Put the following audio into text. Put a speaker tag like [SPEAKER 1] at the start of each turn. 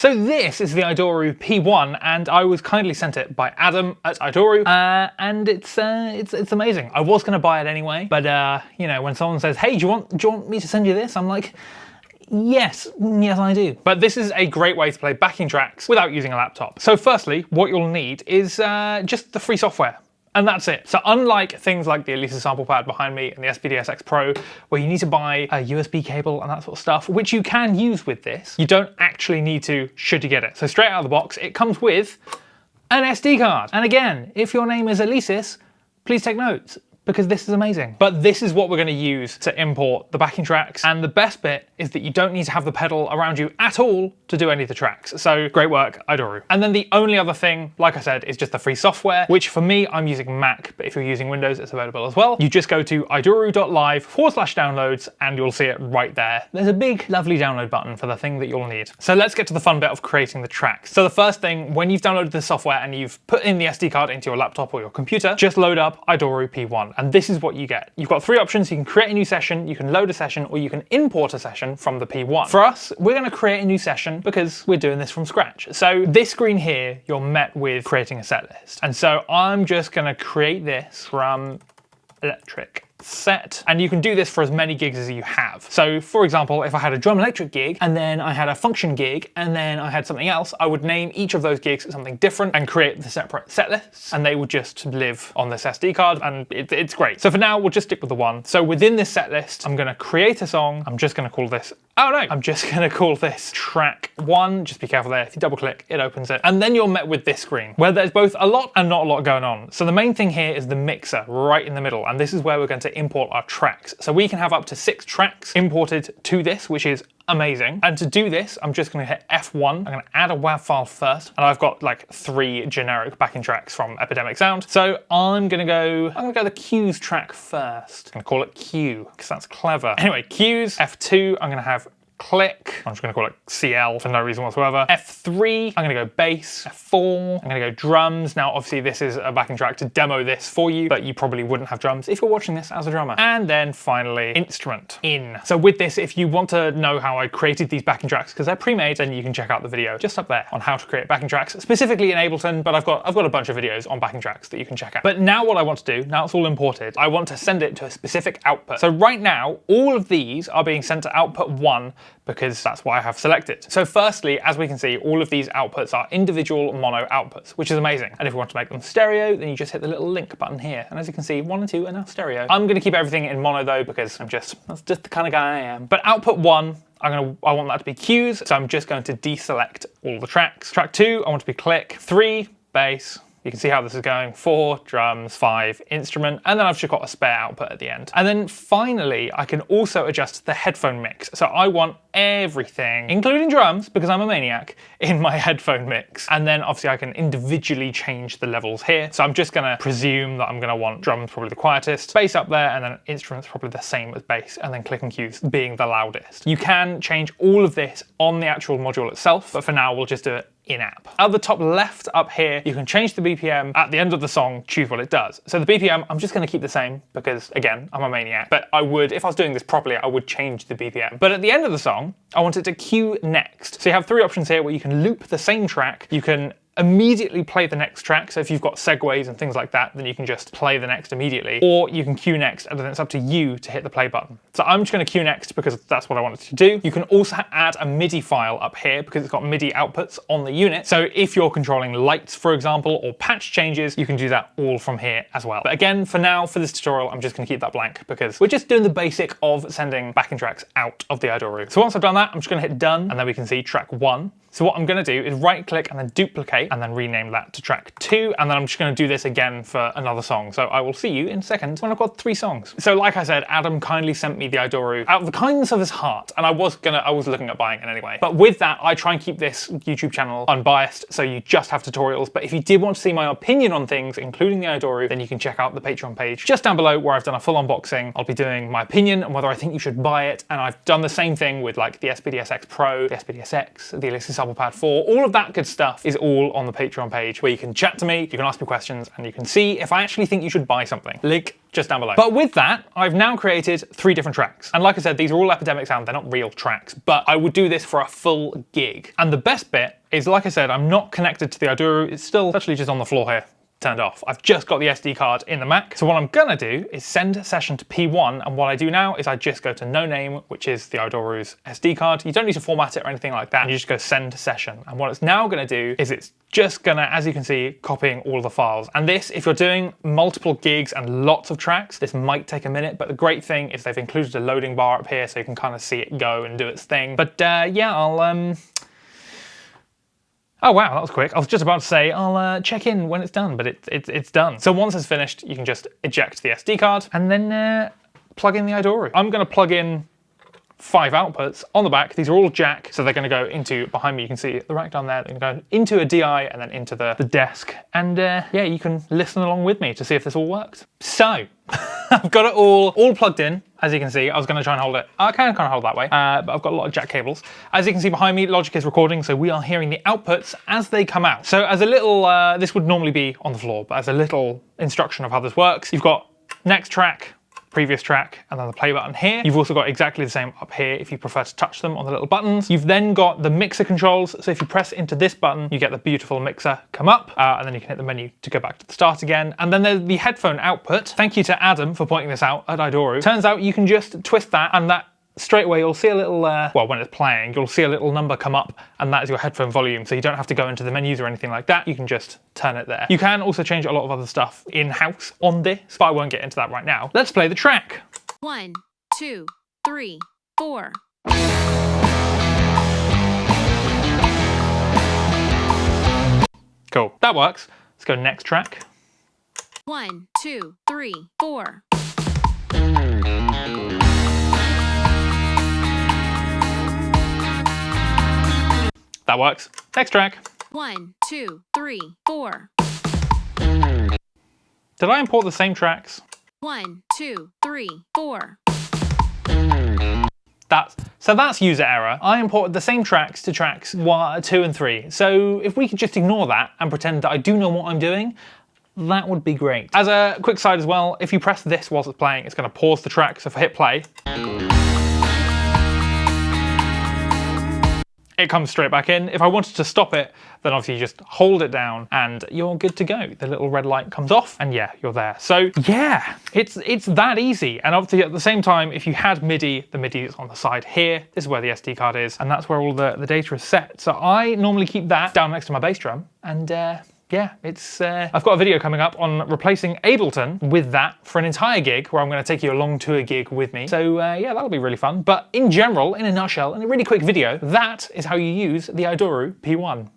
[SPEAKER 1] So this is the Idoru P-1, and I was kindly sent it by Adam at Idoru, and it's amazing. I was going to buy it anyway, but you know, when someone says, "Hey, do you want me to send you this?" I'm like, yes I do. But this is a great way to play backing tracks without using a laptop. So firstly, what you'll need is just the free software. And that's it. So unlike things like the Elisa sample pad behind me and the SPDSX Pro, where you need to buy a USB cable and that sort of stuff, which you can use with this, you don't actually need to should you get it. So straight out of the box, it comes with an SD card. And again, if your name is Elisis, please take notes, because this is amazing. But this is what we're going to use to import the backing tracks. And the best bit is that you don't need to have the pedal around you at all to do any of the tracks. So great work, Idoru. And then the only other thing, like I said, is just the free software, which for me, I'm using Mac, but if you're using Windows, it's available as well. You just go to idoru.live/downloads and you'll see it right there. There's a big, lovely download button for the thing that you'll need. So let's get to the fun bit of creating the tracks. So the first thing, when you've downloaded the software and you've put in the SD card into your laptop or your computer, just load up Idoru P-1. And this is what you get. You've got three options. You can create a new session, you can load a session, or you can import a session from the P-1. For us, we're going to create a new session because we're doing this from scratch. So this screen here, you're met with creating a set list. And so I'm just going to create this from electric set, and you can do this for as many gigs as you have. So for example, if I had a drum electric gig and then I had a function gig and then I had something else, I would name each of those gigs something different and create the separate set lists, and they would just live on this SD card, and it's great. So for now, we'll just stick with the one. So within this set list, I'm going to create a song. I'm just going to call this, I'm just going to call this track 1. Just be careful there. If you double click, it opens it. And then you're met with this screen where there's both a lot and not a lot going on. So the main thing here is the mixer right in the middle. And this is where we're going to import our tracks. So we can have up to 6 tracks imported to this, which is amazing. And to do this, I'm just going to hit F1. I'm going to add a WAV file first, and I've got like 3 generic backing tracks from Epidemic Sound. So I'm going to go the cues track first. I'm going to call it Q because that's clever. Anyway, cues, F2, I'm going to have click. I'm just going to call it CL for no reason whatsoever. F3, I'm going to go bass. F4, I'm going to go drums. Now, obviously, this is a backing track to demo this for you, but you probably wouldn't have drums if you're watching this as a drummer. And then finally, instrument in. So with this, if you want to know how I created these backing tracks, because they're pre-made, then you can check out the video just up there on how to create backing tracks, specifically in Ableton, but I've got a bunch of videos on backing tracks that you can check out. But now what I want to do, now it's all imported, I want to send it to a specific output. So right now, all of these are being sent to output 1, because that's what I have selected. So firstly, as we can see, all of these outputs are individual mono outputs, which is amazing. And if we want to make them stereo, then you just hit the little link button here. And as you can see, 1 and 2 are now stereo. I'm going to keep everything in mono though, because that's just the kind of guy I am. But output 1, I want that to be cues, so I'm just going to deselect all the tracks. Track 2, I want to be click. 3, bass. You can see how this is going. 4, drums. 5, instrument. And then I've just got a spare output at the end. And then finally, I can also adjust the headphone mix. So I want everything, including drums, because I'm a maniac, in my headphone mix. And then obviously I can individually change the levels here. So I'm just going to presume that I'm going to want drums probably the quietest, bass up there, and then instruments probably the same as bass, and then click and cues being the loudest. You can change all of this on the actual module itself, but for now we'll just do it in-app. At the top left up here, you can change the BPM. At the end of the song, choose what it does. So the BPM, I'm just going to keep the same because, again, I'm a maniac. But I would, if I was doing this properly, I would change the BPM. But at the end of the song, I want it to cue next. So you have 3 options here where you can loop the same track. You can immediately play the next track. So if you've got segues and things like that, then you can just play the next immediately, or you can cue next, and then it's up to you to hit the play button. So I'm just going to cue next because that's what I wanted to do. You can also add a MIDI file up here because it's got MIDI outputs on the unit. So if you're controlling lights, for example, or patch changes, you can do that all from here as well. But again, for now, for this tutorial, I'm just going to keep that blank because we're just doing the basic of sending backing tracks out of the Idoru. So once I've done that, I'm just going to hit done, and then we can see track 1. So what I'm going to do is right click and then duplicate and then rename that to track 2. And then I'm just going to do this again for another song. So I will see you in a second when I've got 3 songs. So like I said, Adam kindly sent me the Idoru out of the kindness of his heart. And I was looking at buying it anyway. But with that, I try and keep this YouTube channel unbiased. So you just have tutorials. But if you did want to see my opinion on things, including the Idoru, then you can check out the Patreon page just down below where I've done a full unboxing. I'll be doing my opinion on whether I think you should buy it. And I've done the same thing with like the SPDSX Pro, the SPDSX, the Elisa sample pad 4, all of that good stuff is all all on the Patreon page where you can chat to me, you can ask me questions, and you can see if I actually think you should buy something. Link just down below. But with that, I've now created 3 different tracks. And like I said, these are all Epidemic sound, they're not real tracks, but I would do this for a full gig. And the best bit is, like I said, I'm not connected to the Idoru, it's still actually just on the floor here, turned off. I've just got the SD card in the Mac. So what I'm gonna do is send a session to P1, and what I do now is I just go to no name, which is the Idoru's SD card. You don't need to format it or anything like that. You just go send session. And what it's now gonna do is it's just gonna, as you can see, copying all of the files. And this, if you're doing multiple gigs and lots of tracks, this might take a minute, but the great thing is they've included a loading bar up here so you can kind of see it go and do its thing. But yeah, I'll, oh wow, that was quick. I was just about to say I'll check in when it's done, but it's done. So once it's finished, you can just eject the SD card and then plug in the Idoru. I'm gonna plug in 5 outputs on the back. These are all jack, so they're gonna go into, behind me you can see the rack down there, they're gonna go into a DI and then into the desk. And yeah, you can listen along with me to see if this all works. So, I've got it all plugged in. As you can see, I was gonna try and hold it. I can kind of hold it that way, but I've got a lot of jack cables. As you can see behind me, Logic is recording, so we are hearing the outputs as they come out. So as a little, this would normally be on the floor, but as a little instruction of how this works, you've got next track, previous track, and then the play button here. You've also got exactly the same up here if you prefer to touch them on the little buttons. You've then got the mixer controls, so if you press into this button, you get the beautiful mixer come up, and then you can hit the menu to go back to the start again. And then there's the headphone output. Thank you to Adam for pointing this out at Idoru. Turns out you can just twist that, and that straight away you'll see a little, well, when it's playing, you'll see a little number come up, and that is your headphone volume, so you don't have to go into the menus or anything like that. You can just turn it there. You can also change a lot of other stuff in-house on this, but I won't get into that right now. Let's play the track.
[SPEAKER 2] 1, 2, 3, 4.
[SPEAKER 1] Cool, that works. Let's go next track.
[SPEAKER 2] 1, 2, 3, 4.
[SPEAKER 1] That works. Next track.
[SPEAKER 2] 1, 2, 3, 4.
[SPEAKER 1] Did I import the same tracks?
[SPEAKER 2] 1, 2, 3, 4.
[SPEAKER 1] So that's user error. I imported the same tracks to tracks 1, 2, and 3. So if we could just ignore that and pretend that I do know what I'm doing, that would be great. As a quick side as well, if you press this whilst it's playing, it's going to pause the track. So if I hit play, it comes straight back in. If I wanted to stop it, then obviously you just hold it down and you're good to go. The little red light comes off and yeah, you're there. So yeah, it's that easy. And obviously at the same time, if you had MIDI, the MIDI is on the side here. This is where the SD card is, and that's where all the data is set. So I normally keep that down next to my bass drum, and yeah, it's, I've got a video coming up on replacing Ableton with that for an entire gig, where I'm going to take you along to a gig with me. So yeah, that'll be really fun. But in general, in a nutshell, in a really quick video, that is how you use the Idoru P-1.